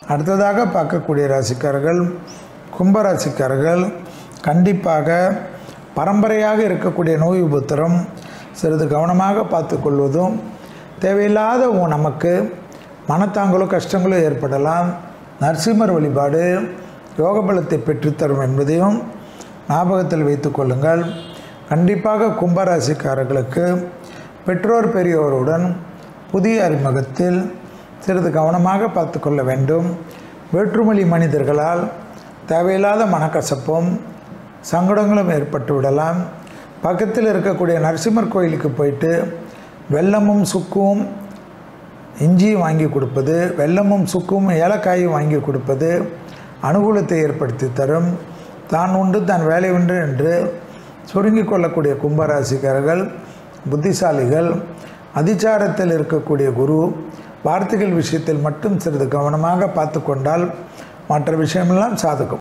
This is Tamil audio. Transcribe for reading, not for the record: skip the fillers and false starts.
அடுத்ததாக பார்க்கக்கூடிய ராசிக்காரர்கள் கும்பராசிக்காரர்கள் கண்டிப்பாக பரம்பரையாக இருக்கக்கூடிய நோய் உபத்திரம் சிறிது கவனமாக பார்த்து கொள்வதும், தேவையில்லாத நமக்கு மனத்தாங்களோ கஷ்டங்களோ ஏற்படலாம். நரசிம்மர் வழிபாடு யோக பலத்தை பெற்றுத்தரும் என்பதையும் ஞாபகத்தில் வைத்து கொள்ளுங்கள். கண்டிப்பாக கும்பராசிக்காரர்களுக்கு பெற்றோர் பெரியோருடன் புதிய அறிமுகத்தில் சிறிது கவனமாக பார்த்து கொள்ள வேண்டும். வேற்றுமொழி மனிதர்களால் தேவையில்லாத மனக்கசப்பும் சங்கடங்களும் ஏற்பட்டு விடலாம். பக்கத்தில் இருக்கக்கூடிய நரசிம்மர் கோயிலுக்கு போயிட்டு வெல்லமும் சுக்கும் இஞ்சியும் வாங்கி கொடுப்பது, வெல்லமும் சுக்கும் ஏலக்காயும் வாங்கி கொடுப்பது அனுகூலத்தை ஏற்படுத்தி தரும். தான் உண்டு தான் வேலை உண்டு என்று சுருங்கிக் கொள்ளக்கூடிய கும்பராசிக்காரர்கள் புத்திசாலிகள். அதிச்சாரத்தில் இருக்கக்கூடிய குரு வார்த்தைகள் விஷயத்தில் மட்டும் சிறிது கவனமாக பார்த்து கொண்டால் மற்ற விஷயமெல்லாம் சாதகம்.